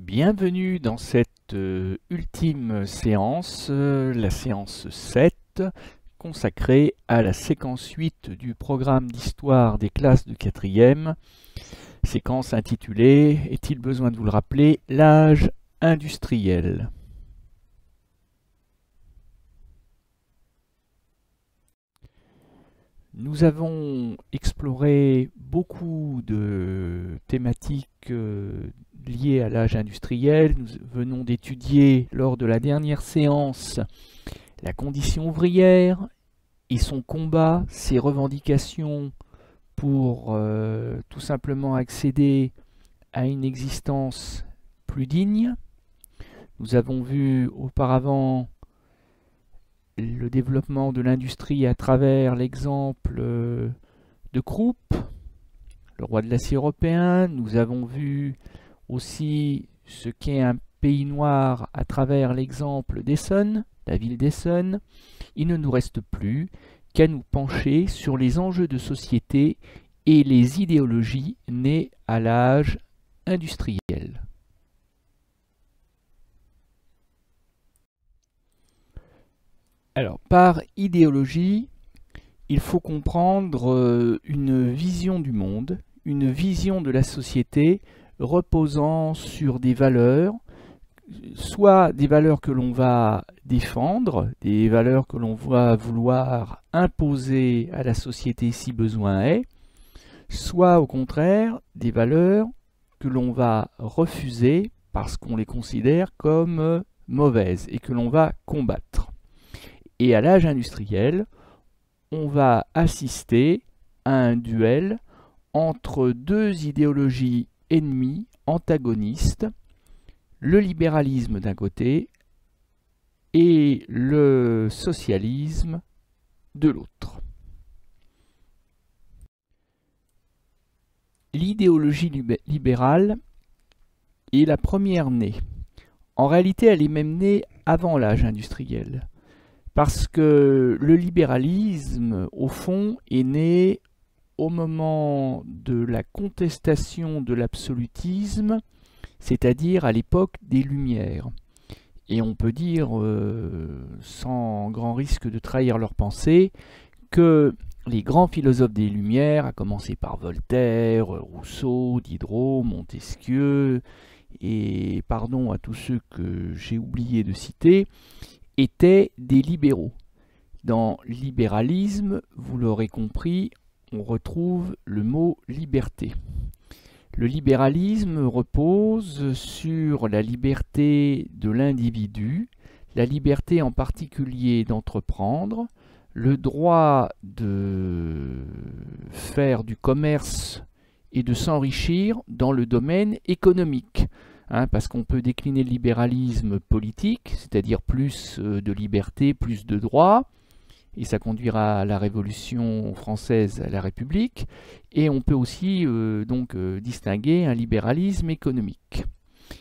Bienvenue dans cette ultime séance, la séance 7, consacrée à la séquence 8 du programme d'histoire des classes de 4e, séquence intitulée, est-il besoin de vous le rappeler, l'âge industriel. Nous avons exploré beaucoup de thématiques liées à l'âge industriel. Nous venons d'étudier lors de la dernière séance la condition ouvrière et son combat, ses revendications pour tout simplement accéder à une existence plus digne. Nous avons vu auparavant le développement de l'industrie à travers l'exemple de Krupp, le roi de l'acier européen. Nous avons vu aussi ce qu'est un pays noir à travers l'exemple d'Essonne, la ville d'Essonne. Il ne nous reste plus qu'à nous pencher sur les enjeux de société et les idéologies nées à l'âge industriel. Alors, par idéologie, il faut comprendre une vision du monde, une vision de la société reposant sur des valeurs, soit des valeurs que l'on va défendre, des valeurs que l'on va vouloir imposer à la société si besoin est, soit au contraire des valeurs que l'on va refuser parce qu'on les considère comme mauvaises et que l'on va combattre. Et à l'âge industriel, on va assister à un duel entre deux idéologies ennemies, antagonistes, le libéralisme d'un côté et le socialisme de l'autre. L'idéologie libérale est la première née. En réalité, elle est même née avant l'âge industriel. Parce que le libéralisme, au fond, est né au moment de la contestation de l'absolutisme, c'est-à-dire à l'époque des Lumières. Et on peut dire, sans grand risque de trahir leur pensée, que les grands philosophes des Lumières, à commencer par Voltaire, Rousseau, Diderot, Montesquieu, et pardon à tous ceux que j'ai oublié de citer, étaient des libéraux. Dans libéralisme, vous l'aurez compris, on retrouve le mot liberté. Le libéralisme repose sur la liberté de l'individu, la liberté en particulier d'entreprendre, le droit de faire du commerce et de s'enrichir dans le domaine économique. Parce qu'on peut décliner le libéralisme politique, c'est-à-dire plus de liberté, plus de droits, et ça conduira à la Révolution française, à la République, et on peut aussi distinguer un libéralisme économique.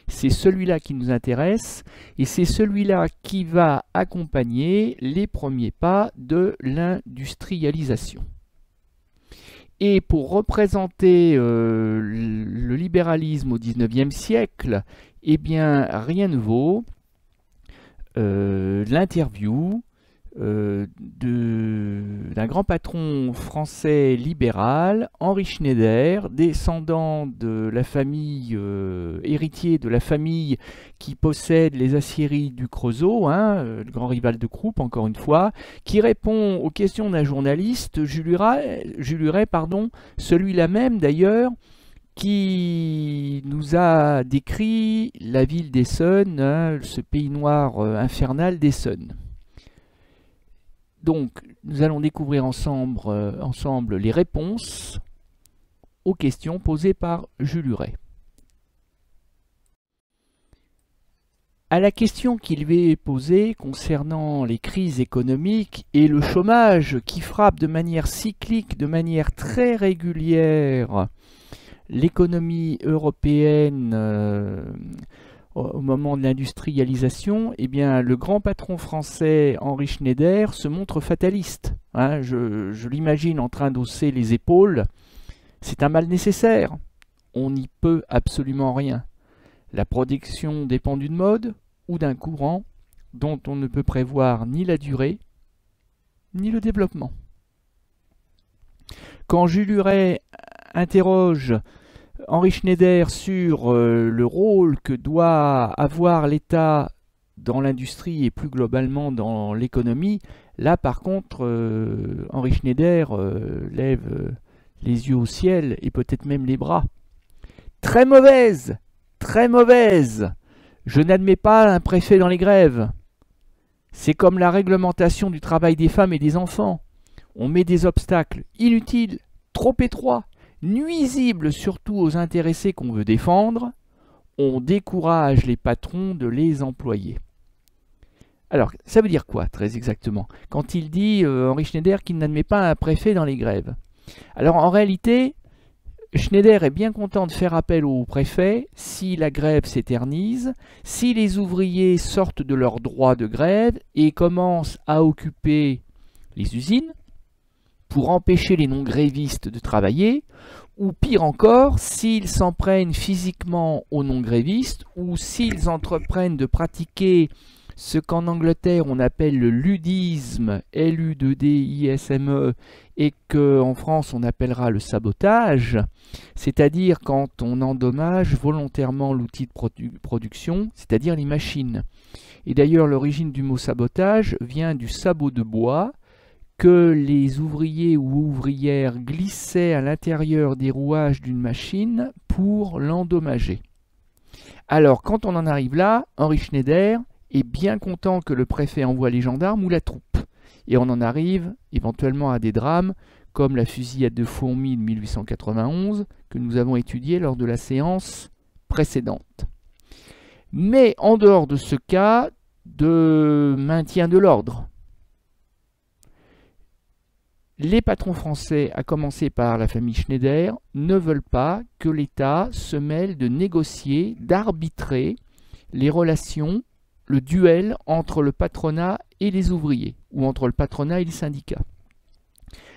C'est celui-là qui nous intéresse, et c'est celui-là qui va accompagner les premiers pas de l'industrialisation. Et pour représenter le libéralisme au XIXe siècle, eh bien, rien ne vaut l'interview d'un grand patron français libéral, Henri Schneider, descendant de la famille, héritier de la famille qui possède les aciéries du Creusot, le grand rival de Krupp, encore une fois, qui répond aux questions d'un journaliste, Jules Huret, celui-là même d'ailleurs, qui nous a décrit la ville d'Essonne, ce pays noir infernal d'Essonne. Donc, nous allons découvrir ensemble les réponses aux questions posées par Jules Huret. À la question qu'il lui est posée concernant les crises économiques et le chômage qui frappe de manière cyclique, de manière très régulière, l'économie européenne au moment de l'industrialisation, eh bien, le grand patron français Henri Schneider se montre fataliste. Je l'imagine en train d'hausser les épaules. C'est un mal nécessaire. On n'y peut absolument rien. La production dépend d'une mode ou d'un courant dont on ne peut prévoir ni la durée, ni le développement. Quand Jules Huret interroge Henri Schneider sur le rôle que doit avoir l'État dans l'industrie et plus globalement dans l'économie, là par contre Henri Schneider lève les yeux au ciel et peut-être même les bras. Très mauvaise, très mauvaise. Je n'admets pas un préfet dans les grèves. C'est comme la réglementation du travail des femmes et des enfants. On met des obstacles inutiles, trop étroits, nuisibles surtout aux intéressés qu'on veut défendre. On décourage les patrons de les employer. Alors, ça veut dire quoi, très exactement, quand il dit, Henri Schneider, qu'il n'admet pas un préfet dans les grèves? Alors, en réalité, Schneider est bien content de faire appel au préfet si la grève s'éternise, si les ouvriers sortent de leur droit de grève et commencent à occuper les usines pour empêcher les non-grévistes de travailler, ou pire encore, s'ils s'en prennent physiquement aux non-grévistes, ou s'ils entreprennent de pratiquer ce qu'en Angleterre on appelle le ludisme, L-U-D-I-S-M-E, et qu'en France on appellera le sabotage, c'est-à-dire quand on endommage volontairement l'outil de production, c'est-à-dire les machines. Et d'ailleurs l'origine du mot sabotage vient du sabot de bois que les ouvriers ou ouvrières glissaient à l'intérieur des rouages d'une machine pour l'endommager. Alors quand on en arrive là, Henri Schneider est bien content que le préfet envoie les gendarmes ou la troupe. Et on en arrive éventuellement à des drames comme la fusillade de Fourmi de 1891 que nous avons étudié lors de la séance précédente. Mais en dehors de ce cas de maintien de l'ordre, les patrons français, à commencer par la famille Schneider, ne veulent pas que l'État se mêle de négocier, d'arbitrer les relations, le duel entre le patronat et les ouvriers, ou entre le patronat et les syndicats.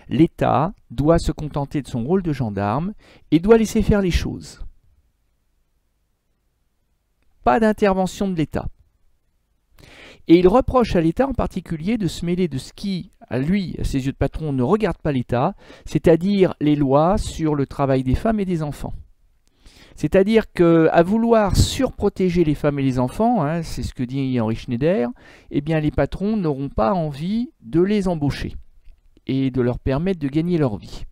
L'État doit se contenter de son rôle de gendarme et doit laisser faire les choses. Pas d'intervention de l'État. Et il reproche à l'État en particulier de se mêler de ce qui, à lui, à ses yeux de patron, ne regarde pas l'État, c'est-à-dire les lois sur le travail des femmes et des enfants. C'est-à-dire qu'à vouloir surprotéger les femmes et les enfants, hein, c'est ce que dit Henri Schneider, eh bien les patrons n'auront pas envie de les embaucher et de leur permettre de gagner leur vie.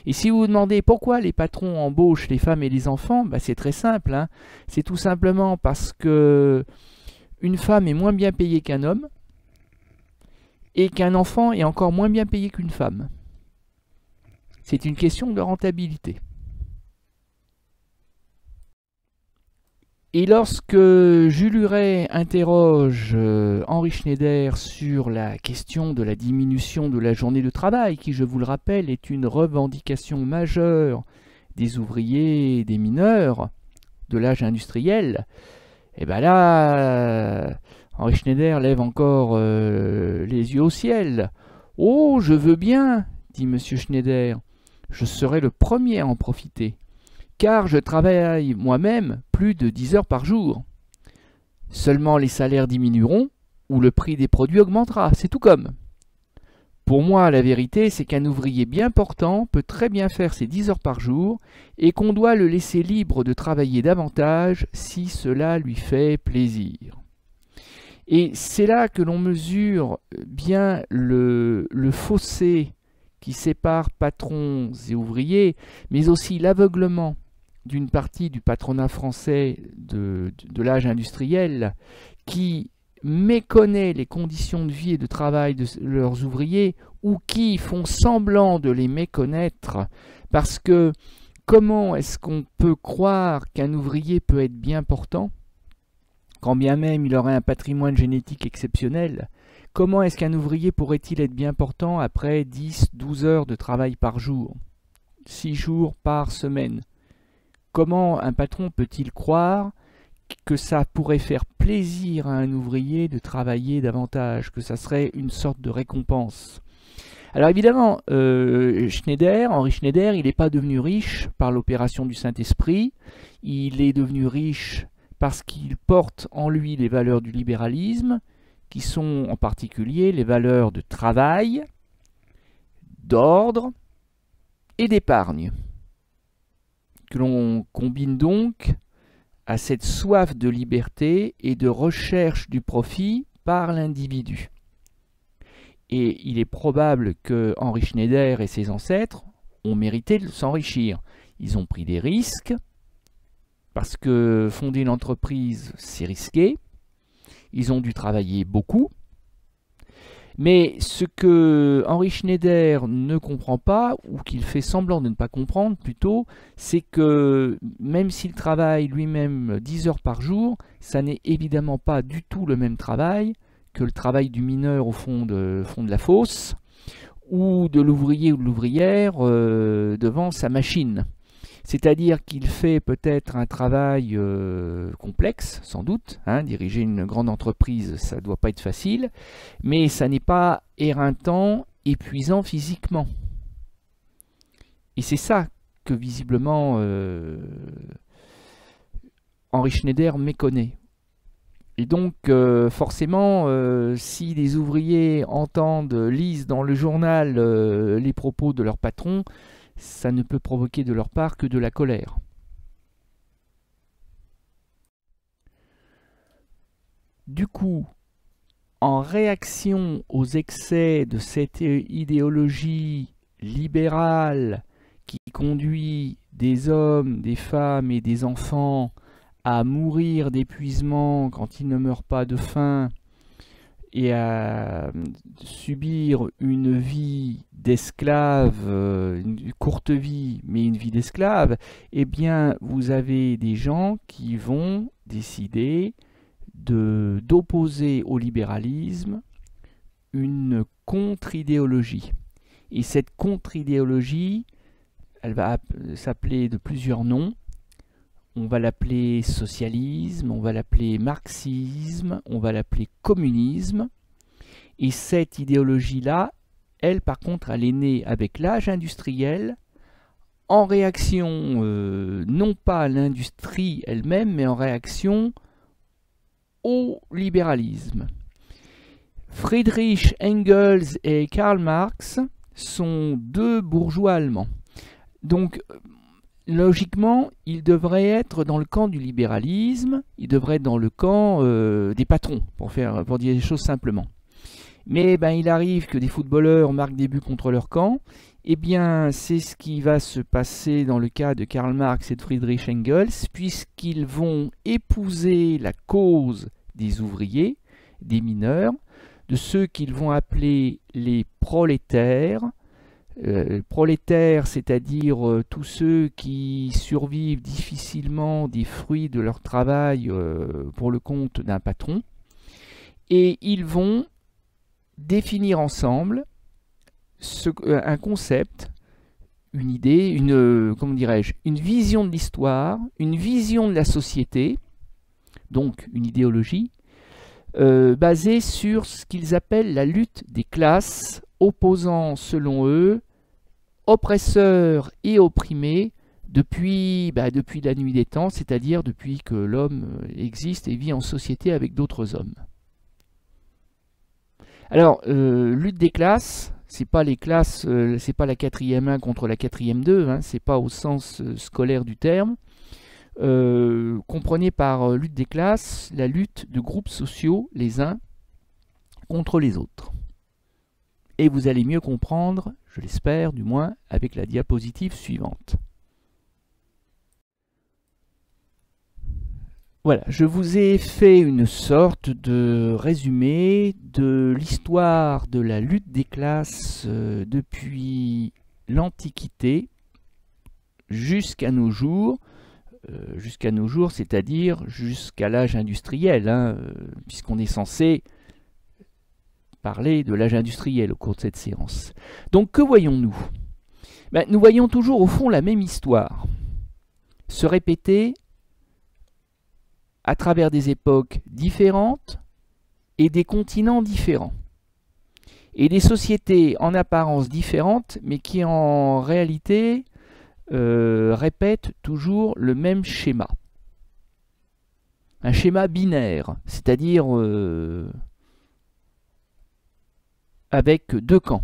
Et si vous vous demandez pourquoi les patrons embauchent les femmes et les enfants, bah c'est très simple, hein. C'est tout simplement parce que une femme est moins bien payée qu'un homme et qu'un enfant est encore moins bien payé qu'une femme. C'est une question de rentabilité. Et lorsque Jules Huret interroge Henri Schneider sur la question de la diminution de la journée de travail, qui, je vous le rappelle, est une revendication majeure des ouvriers et des mineurs de l'âge industriel, et bien là, Henri Schneider lève encore les yeux au ciel. « Oh, je veux bien, dit M. Schneider, je serai le premier à en profiter. Car je travaille moi-même plus de 10 heures par jour. Seulement les salaires diminueront ou le prix des produits augmentera, c'est tout comme. Pour moi, la vérité, c'est qu'un ouvrier bien portant peut très bien faire ses 10 heures par jour et qu'on doit le laisser libre de travailler davantage si cela lui fait plaisir. » Et c'est là que l'on mesure bien le fossé qui sépare patrons et ouvriers, mais aussi l'aveuglement d'une partie du patronat français de l'âge industriel qui méconnaît les conditions de vie et de travail de leurs ouvriers ou qui font semblant de les méconnaître parce que comment est-ce qu'on peut croire qu'un ouvrier peut être bien portant quand bien même il aurait un patrimoine génétique exceptionnel? Comment est-ce qu'un ouvrier pourrait-il être bien portant après 10-12 heures de travail par jour, 6 jours par semaine? Comment un patron peut-il croire que ça pourrait faire plaisir à un ouvrier de travailler davantage, que ça serait une sorte de récompense? Alors évidemment, Henri Schneider, il n'est pas devenu riche par l'opération du Saint-Esprit, il est devenu riche parce qu'il porte en lui les valeurs du libéralisme, qui sont en particulier les valeurs de travail, d'ordre et d'épargne, que l'on combine donc à cette soif de liberté et de recherche du profit par l'individu. Et il est probable que Henri Schneider et ses ancêtres ont mérité de s'enrichir. Ils ont pris des risques, parce que fonder une entreprise, c'est risqué. Ils ont dû travailler beaucoup. Mais ce que Henri Schneider ne comprend pas, ou qu'il fait semblant de ne pas comprendre plutôt, c'est que même s'il travaille lui-même 10 heures par jour, ça n'est évidemment pas du tout le même travail que le travail du mineur au fond de la fosse, ou de l'ouvrier ou de l'ouvrière devant sa machine. C'est-à-dire qu'il fait peut-être un travail complexe, sans doute. Diriger une grande entreprise, ça ne doit pas être facile, mais ça n'est pas éreintant, épuisant physiquement. Et c'est ça que visiblement Henri Schneider méconnaît. Et donc forcément, si les ouvriers lisent dans le journal les propos de leur patron, ça ne peut provoquer de leur part que de la colère. Du coup, en réaction aux excès de cette idéologie libérale qui conduit des hommes, des femmes et des enfants à mourir d'épuisement quand ils ne meurent pas de faim et à subir une vie d'esclave, une courte vie, mais une vie d'esclave, eh bien, vous avez des gens qui vont décider d'opposer au libéralisme une contre-idéologie. Et cette contre-idéologie, elle va s'appeler de plusieurs noms. On va l'appeler socialisme, on va l'appeler marxisme, on va l'appeler communisme. Et cette idéologie-là, elle par contre, elle est née avec l'âge industriel, en réaction non pas à l'industrie elle-même, mais en réaction au libéralisme. Friedrich Engels et Karl Marx sont deux bourgeois allemands. Donc, logiquement, il devrait être dans le camp du libéralisme, il devrait être dans le camp des patrons, pour dire les choses simplement. Mais il arrive que des footballeurs marquent des buts contre leur camp. Eh bien, c'est ce qui va se passer dans le cas de Karl Marx et de Friedrich Engels, puisqu'ils vont épouser la cause des ouvriers, des mineurs, de ceux qu'ils vont appeler les prolétaires. Prolétaires, c'est-à-dire tous ceux qui survivent difficilement des fruits de leur travail pour le compte d'un patron. Et ils vont définir ensemble un concept, une idée, une vision de l'histoire, une vision de la société, donc une idéologie, basée sur ce qu'ils appellent la lutte des classes, opposant, selon eux, oppresseurs et opprimés depuis la nuit des temps, c'est-à-dire depuis que l'homme existe et vit en société avec d'autres hommes. Alors, lutte des classes, c'est pas les classes, c'est pas la 4e 1 contre la 4e 2, c'est pas au sens scolaire du terme. Comprenez par lutte des classes la lutte de groupes sociaux les uns contre les autres. Et vous allez mieux comprendre, je l'espère du moins, avec la diapositive suivante. Voilà, je vous ai fait une sorte de résumé de l'histoire de la lutte des classes depuis l'Antiquité jusqu'à nos jours, c'est-à-dire jusqu'à l'âge industriel, puisqu'on est censé parler de l'âge industriel au cours de cette séance. Donc que voyons-nous? Nous voyons toujours au fond la même histoire se répéter à travers des époques différentes et des continents différents. et des sociétés en apparence différentes, mais qui en réalité répètent toujours le même schéma. Un schéma binaire, c'est-à-dire avec deux camps.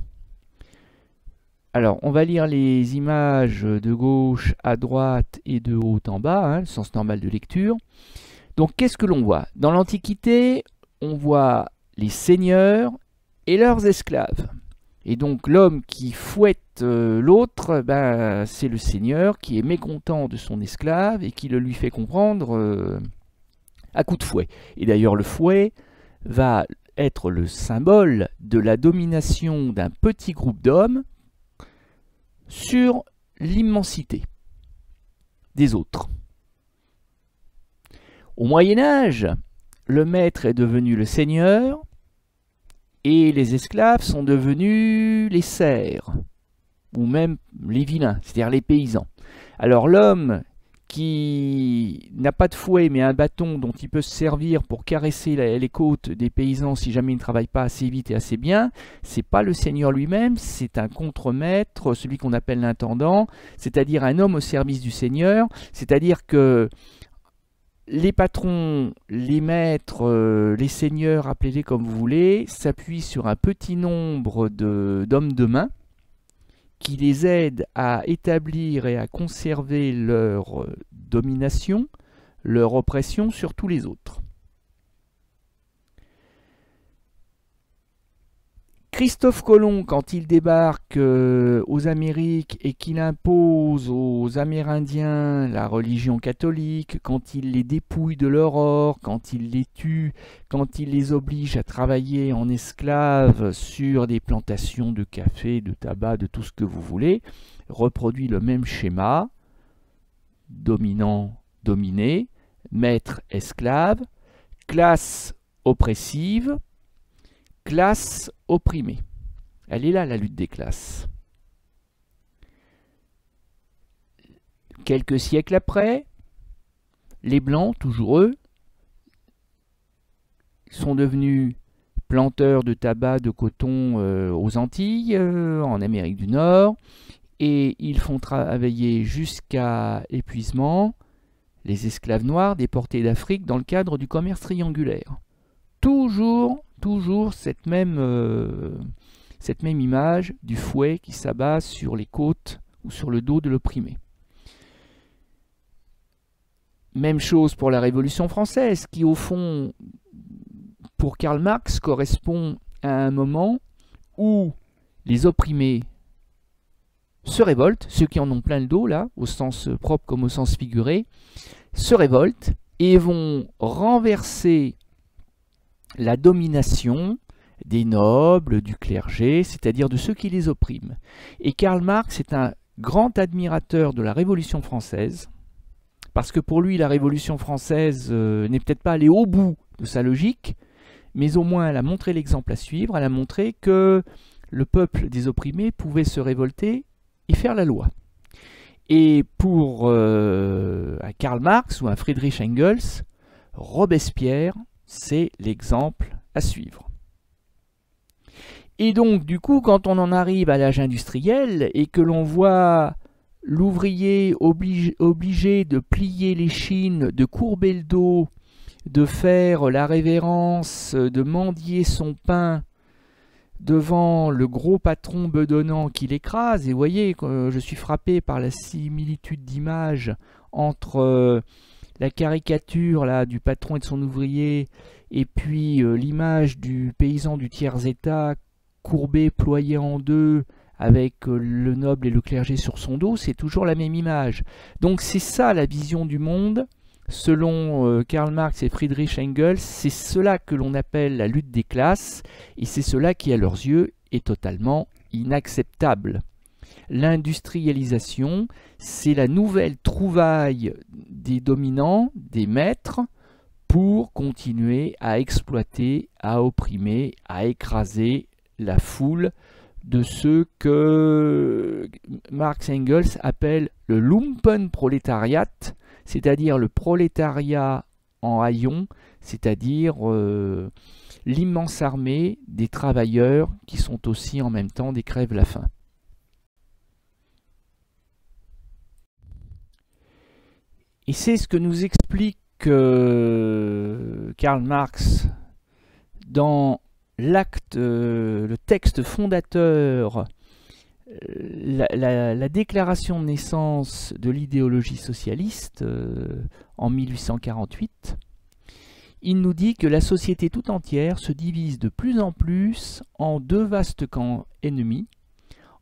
Alors, on va lire les images de gauche à droite et de haut en bas, hein, le sens normal de lecture. Donc, qu'est-ce que l'on voit? Dans l'Antiquité, on voit les seigneurs et leurs esclaves. Et donc, l'homme qui fouette l'autre, ben, c'est le seigneur qui est mécontent de son esclave et qui le lui fait comprendre à coups de fouet. Et d'ailleurs, le fouet va être le symbole de la domination d'un petit groupe d'hommes sur l'immensité des autres. Au Moyen-Âge, le maître est devenu le seigneur et les esclaves sont devenus les serfs, ou même les vilains, c'est-à-dire les paysans. Alors l'homme qui n'a pas de fouet mais un bâton dont il peut se servir pour caresser les côtes des paysans si jamais il ne travaille pas assez vite et assez bien, c'est pas le seigneur lui-même, c'est un contremaître, celui qu'on appelle l'intendant, c'est-à-dire un homme au service du seigneur, c'est-à-dire que les patrons, les maîtres, les seigneurs, appelez-les comme vous voulez, s'appuient sur un petit nombre d'hommes de main qui les aident à établir et à conserver leur domination, leur oppression sur tous les autres. Christophe Colomb, quand il débarque aux Amériques et qu'il impose aux Amérindiens la religion catholique, quand il les dépouille de leur or, quand il les tue, quand il les oblige à travailler en esclaves sur des plantations de café, de tabac, de tout ce que vous voulez, reproduit le même schéma, dominant, dominé, maître, esclave, classe oppressive, classe opprimée. Elle est là, la lutte des classes. Quelques siècles après, les Blancs, toujours eux, sont devenus planteurs de tabac, de coton aux Antilles, en Amérique du Nord, et ils font travailler jusqu'à épuisement les esclaves noirs déportés d'Afrique dans le cadre du commerce triangulaire. Toujours cette même image du fouet qui s'abat sur les côtes ou sur le dos de l'opprimé. Même chose pour la Révolution française, qui au fond, pour Karl Marx, correspond à un moment où les opprimés se révoltent, ceux qui en ont plein le dos, là, au sens propre comme au sens figuré, se révoltent et vont renverser la domination des nobles, du clergé, c'est-à-dire de ceux qui les oppriment. Et Karl Marx est un grand admirateur de la Révolution française, parce que pour lui, la Révolution française n'est peut-être pas allée au bout de sa logique, mais au moins elle a montré l'exemple à suivre, elle a montré que le peuple des opprimés pouvait se révolter et faire la loi. Et pour un Karl Marx ou un Friedrich Engels, Robespierre, c'est l'exemple à suivre. Et donc, du coup, quand on en arrive à l'âge industriel et que l'on voit l'ouvrier obligé de plier les chines, de courber le dos, de faire la révérence, de mendier son pain devant le gros patron bedonnant qui l'écrase, et vous voyez, je suis frappé par la similitude d'image entre la caricature là, du patron et de son ouvrier, et puis l'image du paysan du tiers-état courbé, ployé en deux, avec le noble et le clergé sur son dos, c'est toujours la même image. Donc c'est ça la vision du monde, selon Karl Marx et Friedrich Engels, c'est cela que l'on appelle la lutte des classes, et c'est cela qui, à leurs yeux, est totalement inacceptable. L'industrialisation, c'est la nouvelle trouvaille des dominants, des maîtres, pour continuer à exploiter, à opprimer, à écraser la foule de ceux que Marx et Engels appellent le Lumpenproletariat, c'est-à-dire le prolétariat en haillons, c'est-à-dire l'immense armée des travailleurs qui sont aussi en même temps des crève-la-faim. Et c'est ce que nous explique Karl Marx dans le texte fondateur, la déclaration de naissance de l'idéologie socialiste en 1848. Il nous dit que la société tout entière se divise de plus en plus en deux vastes camps ennemis,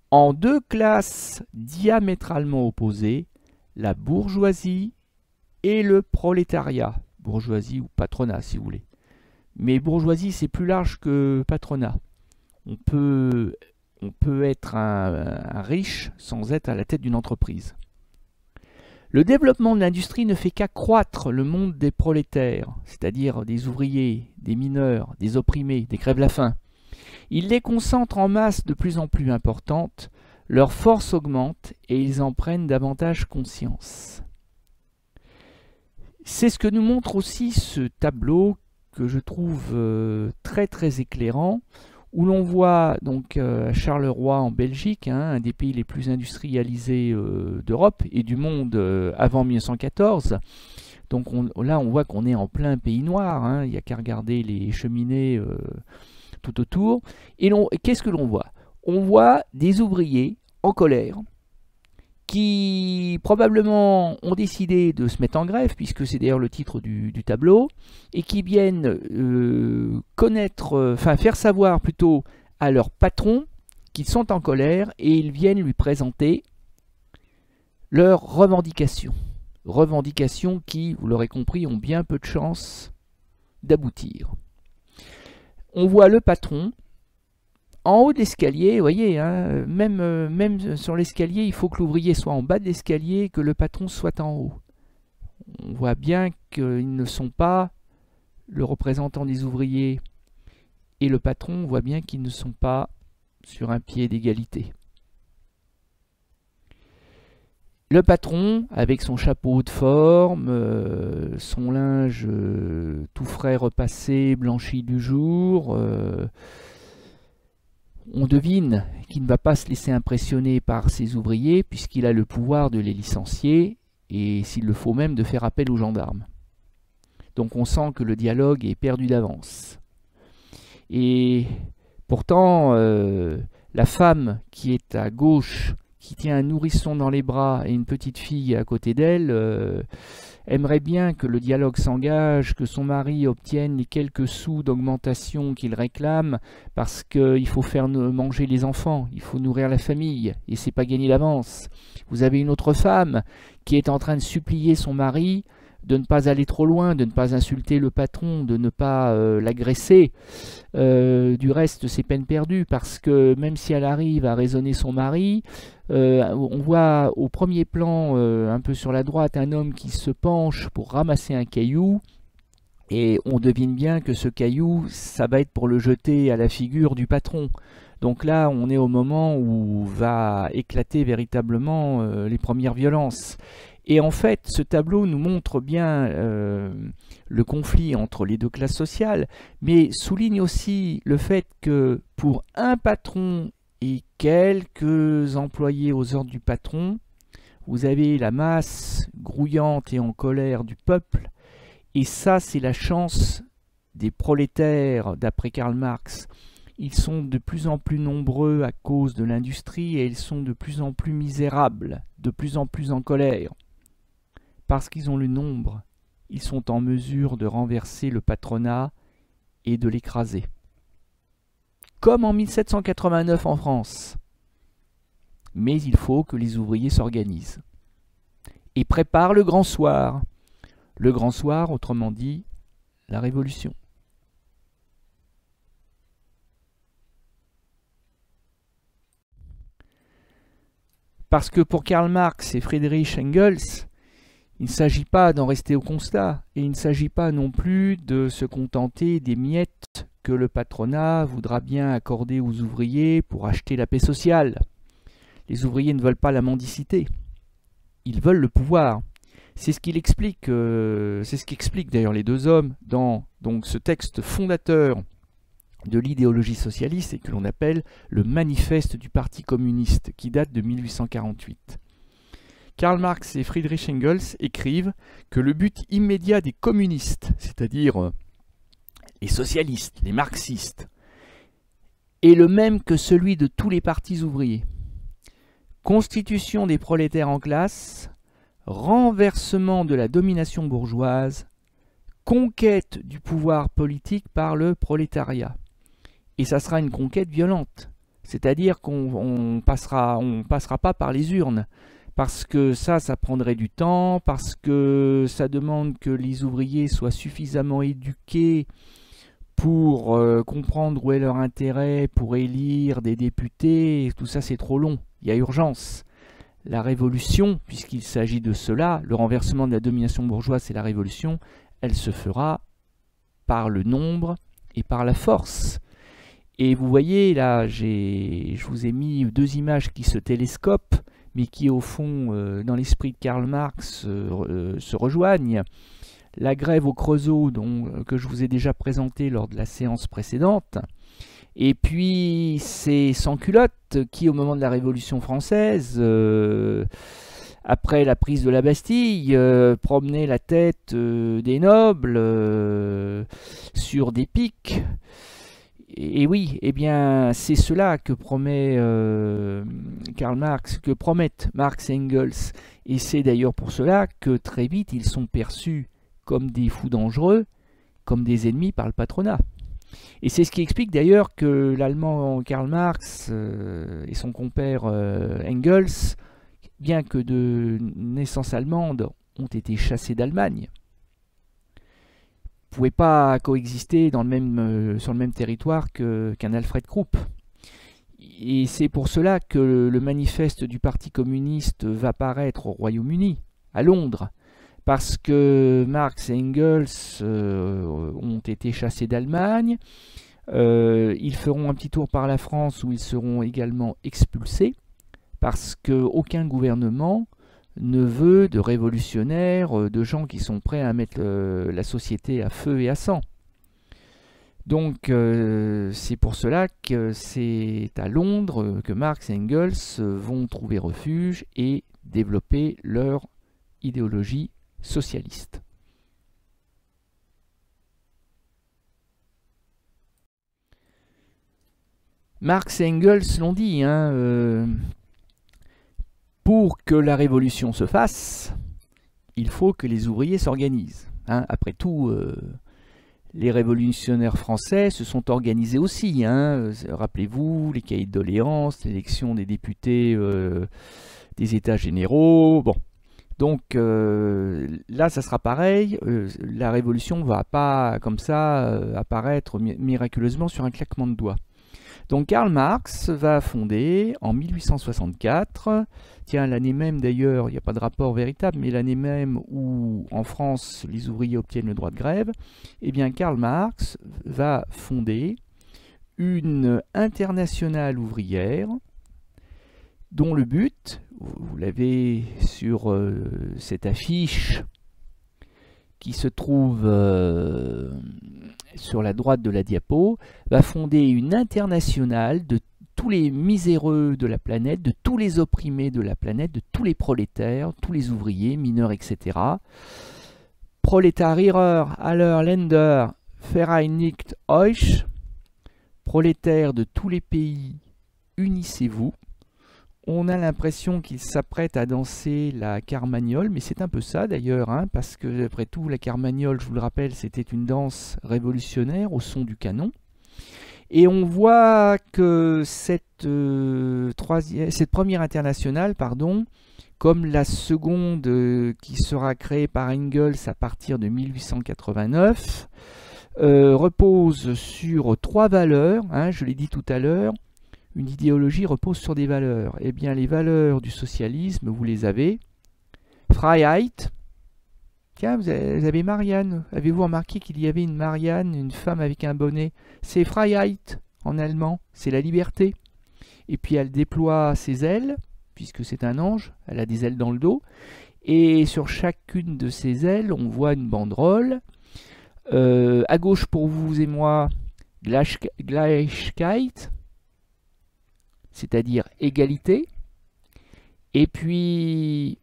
en deux classes diamétralement opposées, la bourgeoisie et le prolétariat, bourgeoisie ou patronat si vous voulez. Mais bourgeoisie c'est plus large que patronat. On peut être un riche sans être à la tête d'une entreprise. Le développement de l'industrie ne fait qu'accroître le monde des prolétaires, c'est-à-dire des ouvriers, des mineurs, des opprimés, des crève-la-faim. Il les concentre en masse de plus en plus importante, leur force augmente et ils en prennent davantage conscience. C'est ce que nous montre aussi ce tableau que je trouve très très éclairant, où l'on voit donc à Charleroi en Belgique, un des pays les plus industrialisés d'Europe et du monde avant 1914. Donc là on voit qu'on est en plein pays noir, il n'y a qu'à regarder les cheminées tout autour. Et qu'est-ce que l'on voit? On voit des ouvriers en colère qui probablement ont décidé de se mettre en grève, puisque c'est d'ailleurs le titre du tableau, et qui viennent faire savoir plutôt à leur patron qu'ils sont en colère, et ils viennent lui présenter leurs revendications. Revendications qui, vous l'aurez compris, ont bien peu de chances d'aboutir. On voit le patron en haut de l'escalier, vous voyez, même sur l'escalier, il faut que l'ouvrier soit en bas de l'escalier et que le patron soit en haut. On voit bien qu'ils ne sont pas le représentant des ouvriers et le patron, on voit bien qu'ils ne sont pas sur un pied d'égalité. Le patron, avec son chapeau de forme, son linge tout frais repassé, blanchi du jour, on devine qu'il ne va pas se laisser impressionner par ses ouvriers puisqu'il a le pouvoir de les licencier et s'il le faut même de faire appel aux gendarmes. Donc on sent que le dialogue est perdu d'avance. Et pourtant, la femme qui est à gauche, qui tient un nourrisson dans les bras et une petite fille à côté d'elle, aimerait bien que le dialogue s'engage, que son mari obtienne les quelques sous d'augmentation qu'il réclame, parce qu'il faut faire manger les enfants, il faut nourrir la famille, et c'est pas gagné d'avance. Vous avez une autre femme qui est en train de supplier son mari de ne pas aller trop loin, de ne pas insulter le patron, de ne pas l'agresser. Du reste, c'est peine perdue, parce que même si elle arrive à raisonner son mari, on voit au premier plan, un peu sur la droite, un homme qui se penche pour ramasser un caillou, et on devine bien que ce caillou, ça va être pour le jeter à la figure du patron. Donc là, on est au moment où va éclater véritablement les premières violences. Et en fait, ce tableau nous montre bien le conflit entre les deux classes sociales, mais souligne aussi le fait que pour un patron et quelques employés aux ordres du patron, vous avez la masse grouillante et en colère du peuple, et ça c'est la chance des prolétaires d'après Karl Marx. Ils sont de plus en plus nombreux à cause de l'industrie et ils sont de plus en plus misérables, de plus en plus en colère. Parce qu'ils ont le nombre, ils sont en mesure de renverser le patronat et de l'écraser. Comme en 1789 en France. Mais il faut que les ouvriers s'organisent et préparent le grand soir. Le grand soir, autrement dit, la révolution. Parce que pour Karl Marx et Friedrich Engels, il ne s'agit pas d'en rester au constat, et il ne s'agit pas non plus de se contenter des miettes que le patronat voudra bien accorder aux ouvriers pour acheter la paix sociale. Les ouvriers ne veulent pas la mendicité, ils veulent le pouvoir. C'est ce qu'il explique, c'est ce qu'expliquent d'ailleurs les deux hommes dans donc, ce texte fondateur de l'idéologie socialiste et que l'on appelle le manifeste du Parti communiste, qui date de 1848. Karl Marx et Friedrich Engels écrivent que le but immédiat des communistes, c'est-à-dire les socialistes, les marxistes, est le même que celui de tous les partis ouvriers. Constitution des prolétaires en classe, renversement de la domination bourgeoise, conquête du pouvoir politique par le prolétariat. Et ça sera une conquête violente, c'est-à-dire qu'on passera pas par les urnes, parce que ça prendrait du temps, parce que ça demande que les ouvriers soient suffisamment éduqués pour comprendre où est leur intérêt, pour élire des députés, tout ça c'est trop long, il y a urgence. La révolution, puisqu'il s'agit de cela, le renversement de la domination bourgeoise, c'est la révolution, elle se fera par le nombre et par la force. Et vous voyez, là, je vous ai mis deux images qui se télescopent, mais qui, au fond, dans l'esprit de Karl Marx, se rejoignent. La grève au Creusot, que je vous ai déjà présenté lors de la séance précédente, et puis ces sans-culottes qui, au moment de la Révolution française, après la prise de la Bastille, promenaient la tête des nobles sur des piques. Et oui, eh bien, c'est cela que promet Karl Marx, que promettent Marx et Engels. Et c'est d'ailleurs pour cela que très vite, ils sont perçus comme des fous dangereux, comme des ennemis par le patronat. Et c'est ce qui explique d'ailleurs que l'allemand Karl Marx et son compère Engels, bien que de naissance allemande, ont été chassés d'Allemagne. Ne pouvaient pas coexister sur le même territoire qu'un Alfred Krupp. Et c'est pour cela que le manifeste du Parti communiste va paraître au Royaume-Uni, à Londres, parce que Marx et Engels ont été chassés d'Allemagne. Ils feront un petit tour par la France où ils seront également expulsés, parce qu'aucun gouvernement ne veut de révolutionnaires, de gens qui sont prêts à mettre la société à feu et à sang. Donc c'est pour cela que c'est à Londres que Marx et Engels vont trouver refuge et développer leur idéologie socialiste. Marx et Engels l'ont dit, pour que la révolution se fasse, il faut que les ouvriers s'organisent. Après tout, les révolutionnaires français se sont organisés aussi. Rappelez-vous, les cahiers de doléances, l'élection des députés des États généraux. Bon. Donc là, ça sera pareil. La révolution ne va pas, comme ça, apparaître miraculeusement sur un claquement de doigts. Donc Karl Marx va fonder en 1864, tiens l'année même d'ailleurs, il n'y a pas de rapport véritable, mais l'année même où en France les ouvriers obtiennent le droit de grève, eh bien Karl Marx va fonder une internationale ouvrière dont le but, vous l'avez sur cette affiche qui se trouve sur la droite de la diapo, va fonder une internationale de tous les miséreux de la planète, de tous les opprimés de la planète, de tous les prolétaires, tous les ouvriers, mineurs, etc. Proletarier aller Länder vereinigt euch, prolétaires de tous les pays, unissez-vous. On a l'impression qu'il s'apprête à danser la carmagnole, mais c'est un peu ça d'ailleurs, parce que après tout, la carmagnole, je vous le rappelle, c'était une danse révolutionnaire au son du canon. Et on voit que cette première internationale, comme la seconde qui sera créée par Engels à partir de 1889, repose sur trois valeurs, je l'ai dit tout à l'heure. Une idéologie repose sur des valeurs. Eh bien, les valeurs du socialisme, vous les avez. Freiheit. Tiens, vous avez Marianne. Avez-vous remarqué qu'il y avait une Marianne, une femme avec un bonnet? C'est Freiheit en allemand, c'est la liberté. Et puis elle déploie ses ailes, puisque c'est un ange, elle a des ailes dans le dos. Et sur chacune de ces ailes, on voit une banderole. À gauche pour vous et moi, Gleichheit, c'est-à-dire égalité. Et puis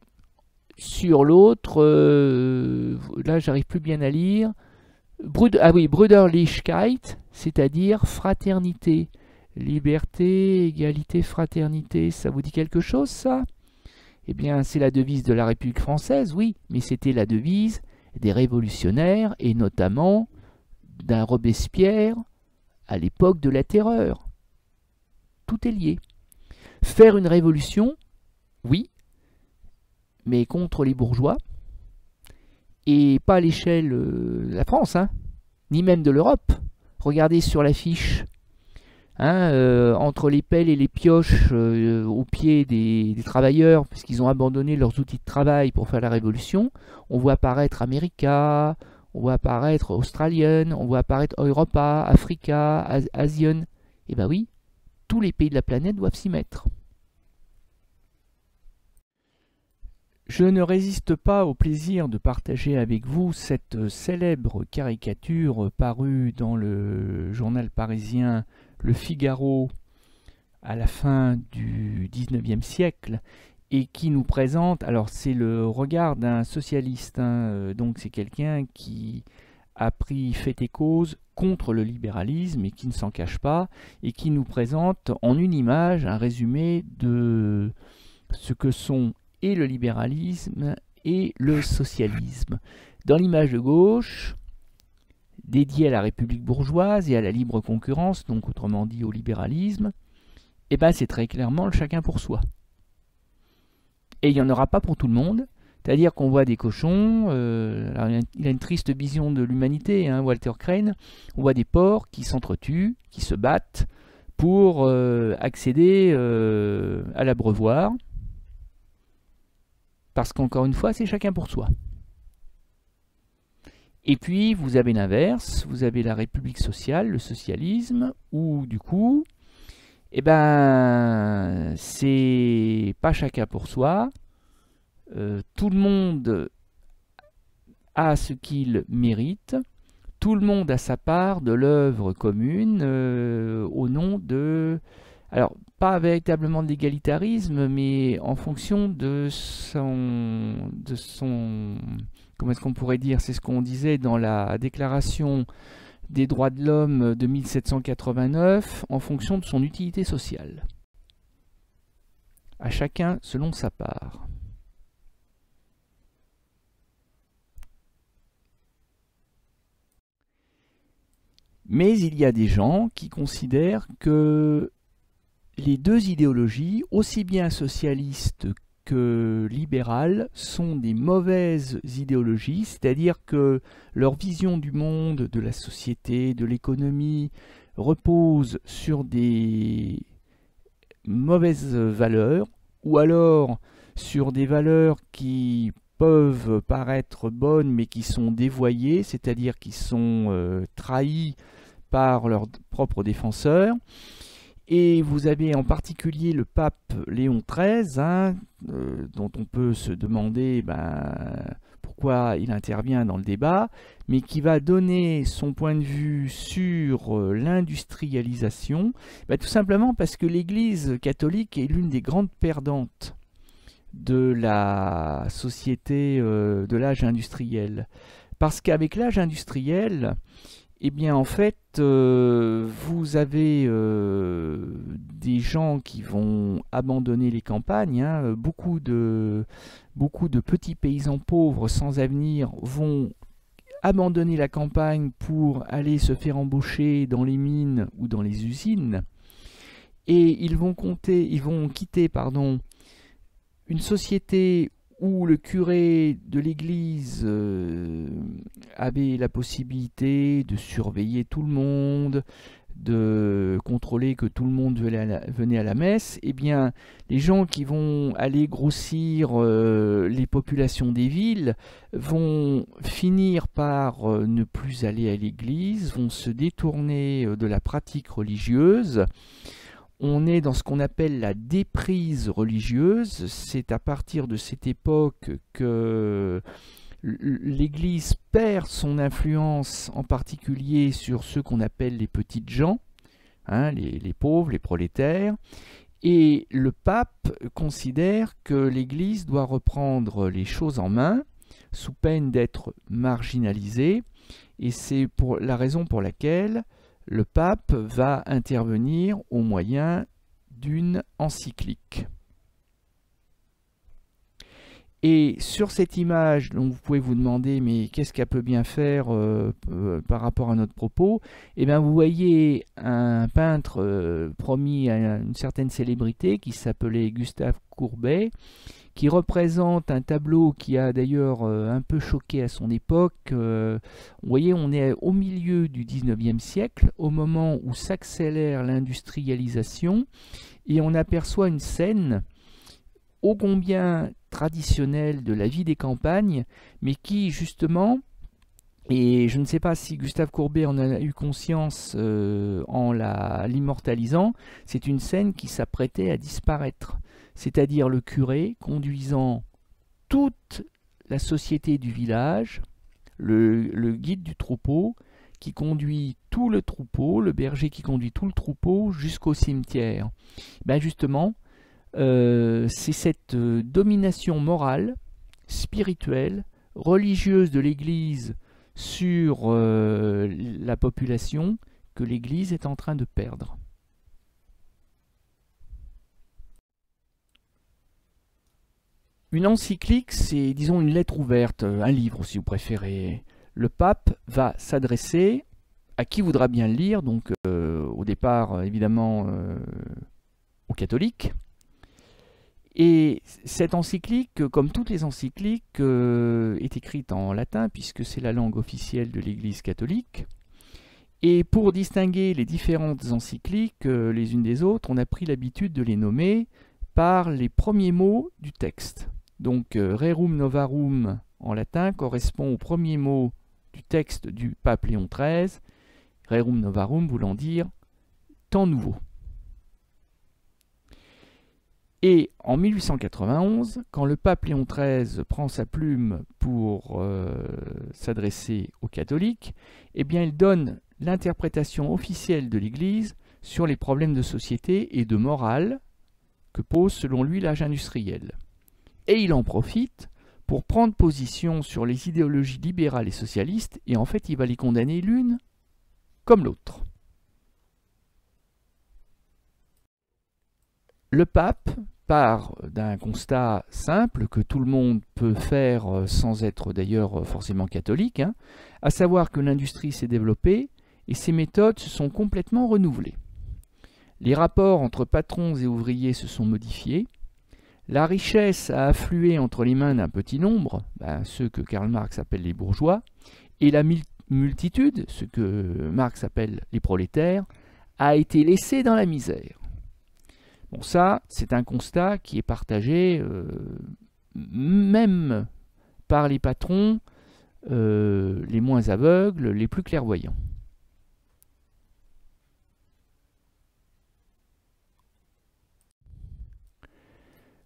sur l'autre, là j'arrive plus bien à lire, Brüderlichkeit, c'est-à-dire fraternité. Liberté, égalité, fraternité, ça vous dit quelque chose ça? Eh bien c'est la devise de la République française, oui, mais c'était la devise des révolutionnaires et notamment d'un Robespierre à l'époque de la Terreur. Tout est lié. Faire une révolution, oui, mais contre les bourgeois, et pas à l'échelle de la France, hein, ni même de l'Europe. Regardez sur l'affiche, hein, entre les pelles et les pioches aux pieds des travailleurs, parce qu'ils ont abandonné leurs outils de travail pour faire la révolution, on voit apparaître America, on voit apparaître Australian, on voit apparaître Europa, Africa, Asian. Et ben oui, tous les pays de la planète doivent s'y mettre. Je ne résiste pas au plaisir de partager avec vous cette célèbre caricature parue dans le journal parisien Le Figaro à la fin du XIXe siècle et qui nous présente, alors c'est le regard d'un socialiste, hein, donc c'est quelqu'un qui a pris fait et cause contre le libéralisme et qui ne s'en cache pas et qui nous présente en une image un résumé de ce que sont et le libéralisme et le socialisme. Dans l'image de gauche, dédiée à la République bourgeoise et à la libre concurrence, donc autrement dit au libéralisme, et ben c'est très clairement le chacun pour soi. Et il n'y en aura pas pour tout le monde, c'est-à-dire qu'on voit des cochons, alors il a une triste vision de l'humanité, hein, Walter Crane, on voit des porcs qui s'entretuent, qui se battent pour accéder à l'abreuvoir, parce qu'encore une fois, c'est chacun pour soi. Et puis, vous avez l'inverse, vous avez la République sociale, le socialisme, où du coup, eh ben, c'est pas chacun pour soi, tout le monde a ce qu'il mérite, tout le monde a sa part de l'œuvre commune au nom de... Alors, pas véritablement de l'égalitarisme, mais en fonction de son comment est-ce qu'on pourrait dire, c'est ce qu'on disait dans la déclaration des droits de l'homme de 1789, en fonction de son utilité sociale. À chacun selon sa part. Mais il y a des gens qui considèrent que les deux idéologies, aussi bien socialistes que libérales, sont des mauvaises idéologies, c'est-à-dire que leur vision du monde, de la société, de l'économie, repose sur des mauvaises valeurs, ou alors sur des valeurs qui peuvent paraître bonnes mais qui sont dévoyées, c'est-à-dire qui sont trahies par leurs propres défenseurs. Et vous avez en particulier le pape Léon XIII, hein, dont on peut se demander pourquoi il intervient dans le débat, mais qui va donner son point de vue sur l'industrialisation, tout simplement parce que l'Église catholique est l'une des grandes perdantes de la société de l'âge industriel. Parce qu'avec l'âge industriel, eh bien en fait, vous avez des gens qui vont abandonner les campagnes, hein, beaucoup de petits paysans pauvres sans avenir vont abandonner la campagne pour aller se faire embaucher dans les mines ou dans les usines, et ils vont quitter une société où le curé de l'église avait la possibilité de surveiller tout le monde, de contrôler que tout le monde venait à la messe. Eh bien, les gens qui vont aller grossir les populations des villes vont finir par ne plus aller à l'église, vont se détourner de la pratique religieuse. on est dans ce qu'on appelle la déprise religieuse. C'est à partir de cette époque que l'Église perd son influence, en particulier sur ceux qu'on appelle les petites gens, hein, les pauvres, les prolétaires. Et le pape considère que l'Église doit reprendre les choses en main, sous peine d'être marginalisée. Et c'est la raison pour laquelle le pape va intervenir au moyen d'une encyclique. Et sur cette image, donc vous pouvez vous demander, mais qu'est-ce qu'elle peut bien faire par rapport à notre propos? Eh bien, vous voyez un peintre promis à une certaine célébrité qui s'appelait Gustave Courbet, qui représente un tableau qui a d'ailleurs un peu choqué à son époque. Vous voyez, on est au milieu du 19e siècle, au moment où s'accélère l'industrialisation, et on aperçoit une scène ô combien traditionnelle de la vie des campagnes, mais qui justement, et je ne sais pas si Gustave Courbet en a eu conscience en l'immortalisant, c'est une scène qui s'apprêtait à disparaître. C'est-à-dire le curé conduisant toute la société du village, le guide du troupeau qui conduit tout le troupeau, le berger qui conduit tout le troupeau jusqu'au cimetière. Ben justement, c'est cette domination morale, spirituelle, religieuse de l'Église sur la population que l'Église est en train de perdre. Une encyclique, c'est, disons, une lettre ouverte, un livre si vous préférez. Le pape va s'adresser à qui voudra bien le lire, donc au départ, évidemment, aux catholiques. Et cette encyclique, comme toutes les encycliques, est écrite en latin, puisque c'est la langue officielle de l'Église catholique. Et pour distinguer les différentes encycliques les unes des autres, on a pris l'habitude de les nommer par les premiers mots du texte. Donc Rerum Novarum en latin correspond aux premiers mots du texte du pape Léon XIII, Rerum Novarum voulant dire temps nouveau. Et en 1891, quand le pape Léon XIII prend sa plume pour s'adresser aux catholiques, eh bien il donne l'interprétation officielle de l'Église sur les problèmes de société et de morale que pose selon lui l'âge industriel. Et il en profite pour prendre position sur les idéologies libérales et socialistes, et en fait il va les condamner l'une comme l'autre. Le pape part d'un constat simple que tout le monde peut faire sans être d'ailleurs forcément catholique, hein, à savoir que l'industrie s'est développée et ses méthodes se sont complètement renouvelées. Les rapports entre patrons et ouvriers se sont modifiés, la richesse a afflué entre les mains d'un petit nombre, ceux que Karl Marx appelle les bourgeois, et la multitude, ce que Marx appelle les prolétaires, a été laissée dans la misère. Bon, ça, c'est un constat qui est partagé même par les patrons les moins aveugles, les plus clairvoyants.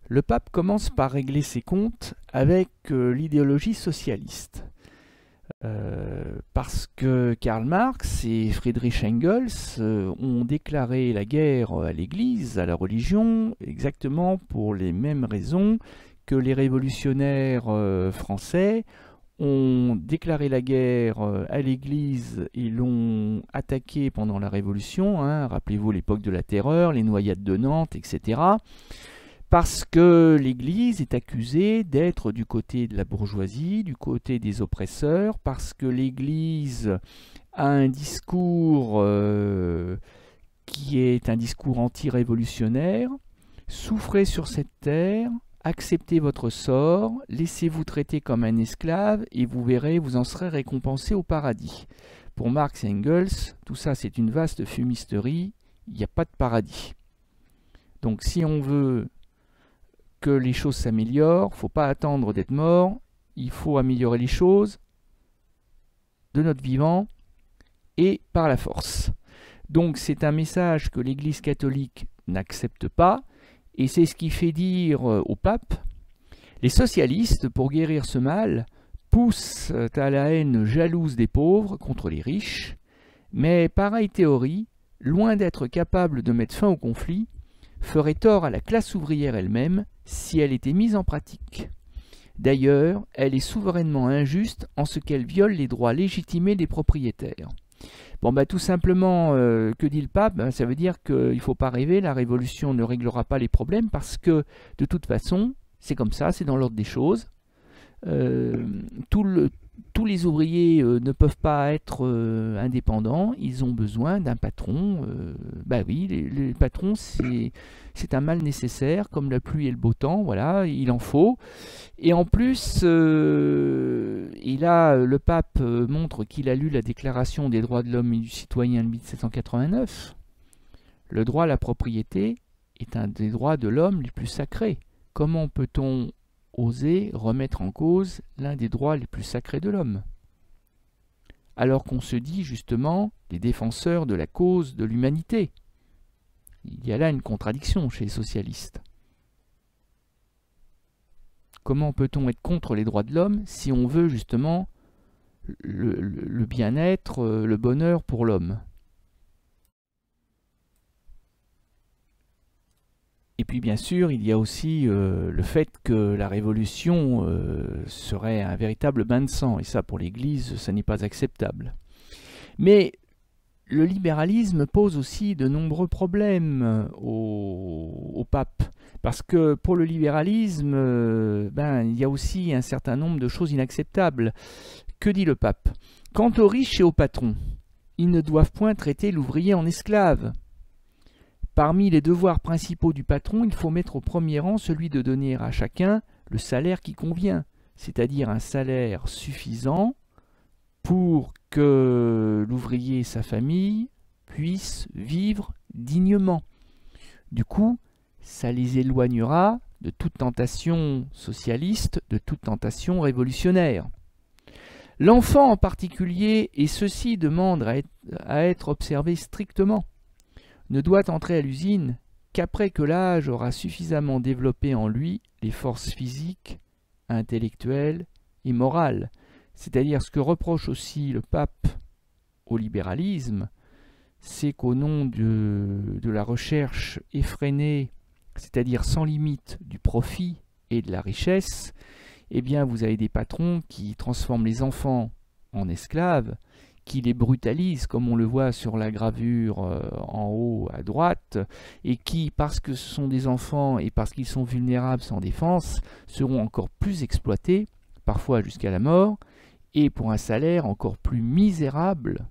Le pape commence par régler ses comptes avec l'idéologie socialiste. Parce que Karl Marx et Friedrich Engels ont déclaré la guerre à l'Église, à la religion, exactement pour les mêmes raisons que les révolutionnaires français ont déclaré la guerre à l'Église et l'ont attaquée pendant la Révolution, hein, rappelez-vous l'époque de la Terreur, les noyades de Nantes, etc., parce que l'Église est accusée d'être du côté de la bourgeoisie, du côté des oppresseurs, parce que l'Église a un discours qui est un discours anti-révolutionnaire. Souffrez sur cette terre, acceptez votre sort, laissez-vous traiter comme un esclave et vous verrez, vous en serez récompensé au paradis. Pour Marx et Engels, tout ça c'est une vaste fumisterie, il n'y a pas de paradis. Donc si on veut que les choses s'améliorent, il ne faut pas attendre d'être mort, il faut améliorer les choses de notre vivant et par la force. Donc c'est un message que l'Église catholique n'accepte pas, et c'est ce qui fait dire au pape: les socialistes, pour guérir ce mal, poussent à la haine jalouse des pauvres contre les riches, mais pareille théorie, loin d'être capable de mettre fin au conflit, ferait tort à la classe ouvrière elle-même si elle était mise en pratique. D'ailleurs, elle est souverainement injuste en ce qu'elle viole les droits légitimés des propriétaires. Bon, tout simplement, que dit le pape? Ça veut dire qu'il ne faut pas rêver, la révolution ne réglera pas les problèmes parce que, de toute façon, c'est comme ça, c'est dans l'ordre des choses. Tous les ouvriers ne peuvent pas être indépendants, ils ont besoin d'un patron. Oui, les patrons, c'est un mal nécessaire, comme la pluie et le beau temps, voilà, il en faut. Et en plus, le pape montre qu'il a lu la Déclaration des droits de l'homme et du citoyen de 1789. Le droit à la propriété est un des droits de l'homme les plus sacrés. Comment peut-on oser remettre en cause l'un des droits les plus sacrés de l'homme, alors qu'on se dit justement des défenseurs de la cause de l'humanité? Il y a là une contradiction chez les socialistes. Comment peut-on être contre les droits de l'homme si on veut justement le bien-être, le bonheur pour l'homme? Et puis bien sûr, il y a aussi le fait que la révolution serait un véritable bain de sang, et ça pour l'Église, ça n'est pas acceptable. Mais le libéralisme pose aussi de nombreux problèmes au pape, parce que pour le libéralisme, il y a aussi un certain nombre de choses inacceptables. Que dit le pape? Quant aux riches et aux patrons, ils ne doivent point traiter l'ouvrier en esclave. Parmi les devoirs principaux du patron, il faut mettre au premier rang celui de donner à chacun le salaire qui convient, c'est-à-dire un salaire suffisant pour que l'ouvrier et sa famille puissent vivre dignement. Du coup, ça les éloignera de toute tentation socialiste, de toute tentation révolutionnaire. L'enfant en particulier, et ceci demande à être observé strictement, ne doit entrer à l'usine qu'après que l'âge aura suffisamment développé en lui les forces physiques, intellectuelles et morales. C'est-à-dire ce que reproche aussi le pape au libéralisme, c'est qu'au nom de la recherche effrénée, c'est-à-dire sans limite du profit et de la richesse, eh bien vous avez des patrons qui transforment les enfants en esclaves, qui les brutalisent, comme on le voit sur la gravure en haut à droite, et qui, parce que ce sont des enfants et parce qu'ils sont vulnérables sans défense, seront encore plus exploités, parfois jusqu'à la mort, et pour un salaire encore plus misérable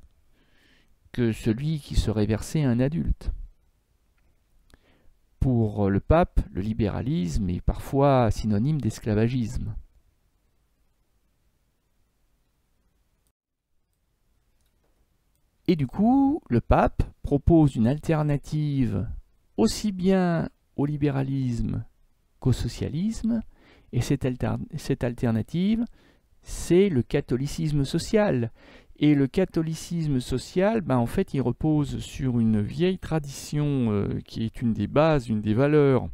que celui qui serait versé à un adulte. Pour le pape, le libéralisme est parfois synonyme d'esclavagisme. Et du coup, le pape propose une alternative aussi bien au libéralisme qu'au socialisme, et cette alternative, c'est le catholicisme social. Et le catholicisme social, en fait, il repose sur une vieille tradition qui est une des bases, une des valeurs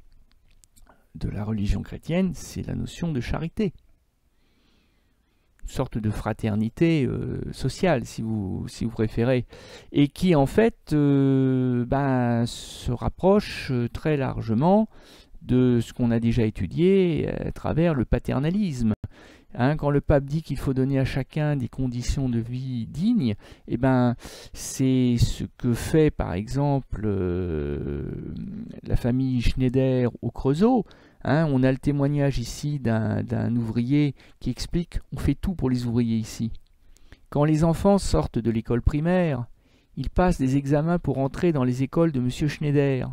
de la religion chrétienne, c'est la notion de charité. Une sorte de fraternité sociale, si vous préférez, et qui en fait se rapproche très largement de ce qu'on a déjà étudié à travers le paternalisme. Quand le pape dit qu'il faut donner à chacun des conditions de vie dignes, c'est ce que fait par exemple la famille Schneider au Creusot. On a le témoignage ici d'un ouvrier qui explique « on fait tout pour les ouvriers ici ». Quand les enfants sortent de l'école primaire, ils passent des examens pour entrer dans les écoles de M. Schneider.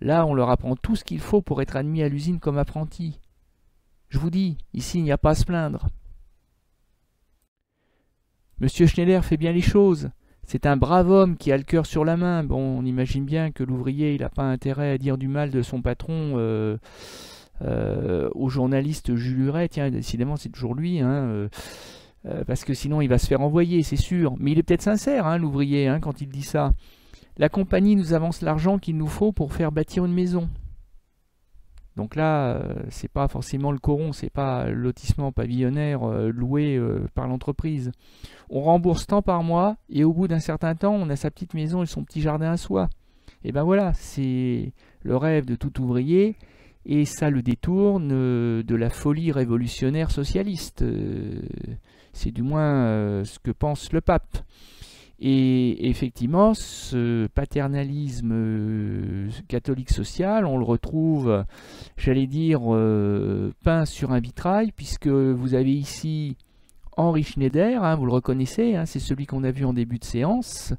Là, on leur apprend tout ce qu'il faut pour être admis à l'usine comme apprenti. Je vous dis, ici, il n'y a pas à se plaindre. Monsieur Schneider fait bien les choses. C'est un brave homme qui a le cœur sur la main. Bon, on imagine bien que l'ouvrier, il n'a pas intérêt à dire du mal de son patron au journaliste Jules Huret. Tiens, décidément, c'est toujours lui, parce que sinon, il va se faire envoyer, c'est sûr. Mais il est peut-être sincère, l'ouvrier, quand il dit ça. La compagnie nous avance l'argent qu'il nous faut pour faire bâtir une maison. Donc là, c'est pas forcément le coron, c'est pas le lotissement pavillonnaire loué par l'entreprise. On rembourse tant par mois et au bout d'un certain temps, on a sa petite maison et son petit jardin à soi. Et ben voilà, c'est le rêve de tout ouvrier et ça le détourne de la folie révolutionnaire socialiste. C'est du moins ce que pense le pape. Et effectivement, ce paternalisme catholique social, on le retrouve, j'allais dire, peint sur un vitrail, puisque vous avez ici Henri Schneider, hein, vous le reconnaissez, hein, c'est celui qu'on a vu en début de séance,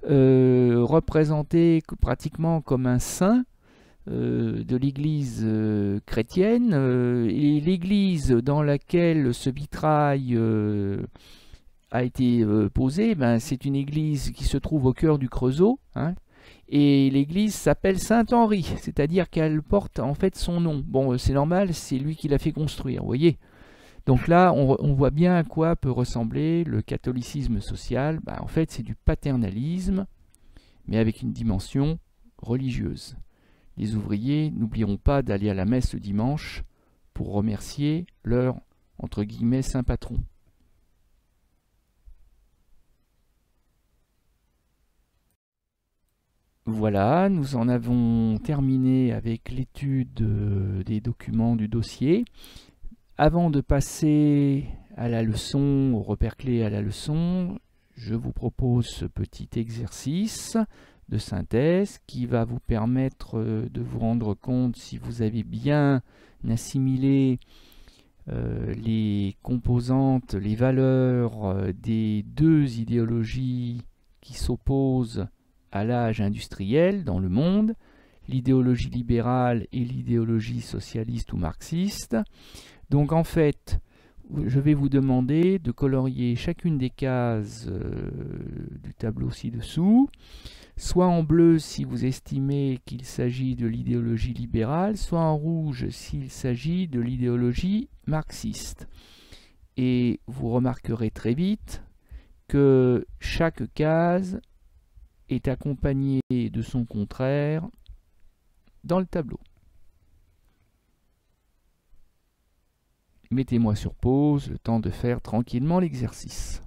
représenté pratiquement comme un saint de l'église chrétienne, et l'église dans laquelle ce vitrail a été posé, ben, c'est une église qui se trouve au cœur du Creusot, hein, et l'église s'appelle Saint-Henri, c'est-à-dire qu'elle porte en fait son nom. Bon, c'est normal, c'est lui qui l'a fait construire, vous voyez. Donc là, on voit bien à quoi peut ressembler le catholicisme social. Ben, en fait, c'est du paternalisme, mais avec une dimension religieuse. Les ouvriers n'oublieront pas d'aller à la messe le dimanche pour remercier leur, entre guillemets, saint patron. Voilà, nous en avons terminé avec l'étude des documents du dossier. Avant de passer à la leçon, au repère clé à la leçon, je vous propose ce petit exercice de synthèse qui va vous permettre de vous rendre compte si vous avez bien assimilé les composantes, les valeurs des deux idéologies qui s'opposent à l'âge industriel dans le monde, l'idéologie libérale et l'idéologie socialiste ou marxiste. Donc en fait, je vais vous demander de colorier chacune des cases du tableau ci-dessous, soit en bleu si vous estimez qu'il s'agit de l'idéologie libérale, soit en rouge s'il s'agit de l'idéologie marxiste. Et vous remarquerez très vite que chaque case est accompagnée de son contraire dans le tableau. Mettez-moi sur pause, le temps de faire tranquillement l'exercice.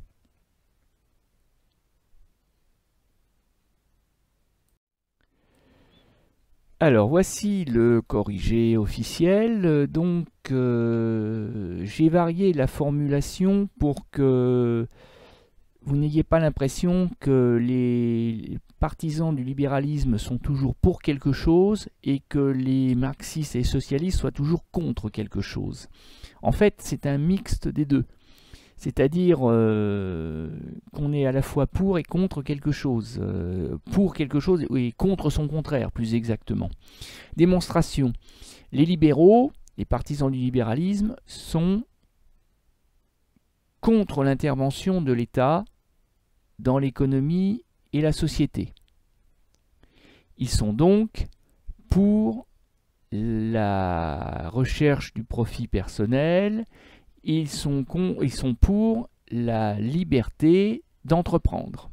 Alors voici le corrigé officiel. Donc j'ai varié la formulation pour que vous n'ayez pas l'impression que les partisans du libéralisme sont toujours pour quelque chose et que les marxistes et socialistes soient toujours contre quelque chose. En fait, c'est un mixte des deux. C'est-à-dire qu'on est à la fois pour et contre quelque chose. Pour quelque chose et contre son contraire, plus exactement. Démonstration. Les libéraux, les partisans du libéralisme, sont contre l'intervention de l'État dans l'économie et la société. Ils sont donc pour la recherche du profit personnel, ils sont pour la liberté d'entreprendre.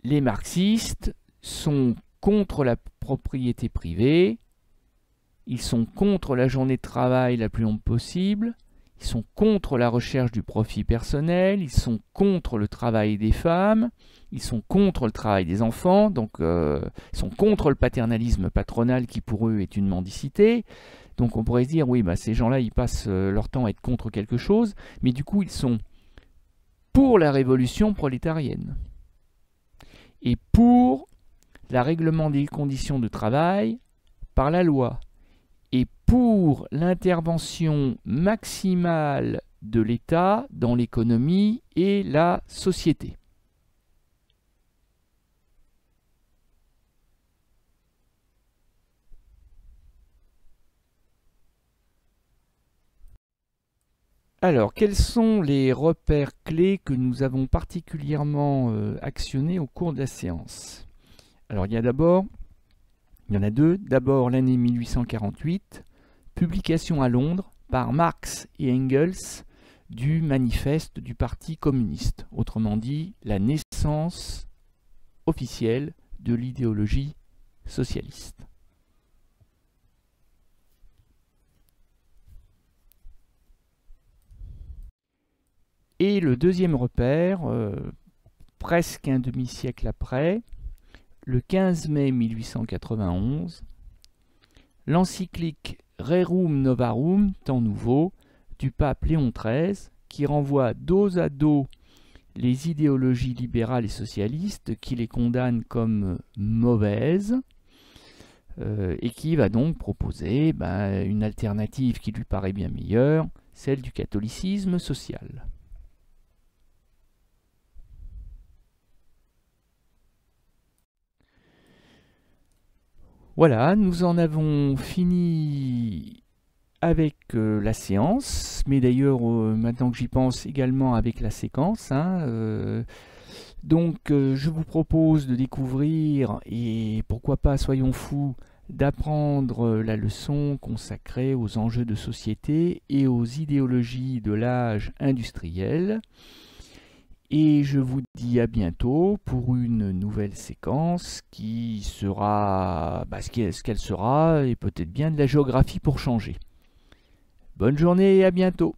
Les marxistes sont contre la propriété privée, ils sont contre la journée de travail la plus longue possible, ils sont contre la recherche du profit personnel, ils sont contre le travail des femmes, ils sont contre le travail des enfants, donc ils sont contre le paternalisme patronal qui pour eux est une mendicité. Donc on pourrait se dire, oui, bah, ces gens-là, ils passent leur temps à être contre quelque chose, mais du coup, ils sont pour la révolution prolétarienne et pour la règlement des conditions de travail par la loi, et pour l'intervention maximale de l'État dans l'économie et la société. Alors, quels sont les repères clés que nous avons particulièrement actionnés au cours de la séance? Alors, il y en a deux. D'abord, l'année 1848, publication à Londres par Marx et Engels du manifeste du Parti communiste, autrement dit la naissance officielle de l'idéologie socialiste. Et le deuxième repère, presque un demi-siècle après, le 15 mai 1891, l'encyclique Rerum Novarum, Temps nouveau, du pape Léon XIII, qui renvoie dos à dos les idéologies libérales et socialistes, qui les condamnent comme mauvaises, et qui va donc proposer une alternative qui lui paraît bien meilleure, celle du catholicisme social. Voilà, nous en avons fini avec la séance, mais d'ailleurs, maintenant que j'y pense, également avec la séquence. Donc, je vous propose de découvrir, et pourquoi pas, soyons fous, d'apprendre la leçon consacrée aux enjeux de société et aux idéologies de l'âge industriel. Et je vous dis à bientôt pour une nouvelle séquence qui sera ce qu'elle sera, et peut-être bien de la géographie pour changer. Bonne journée et à bientôt.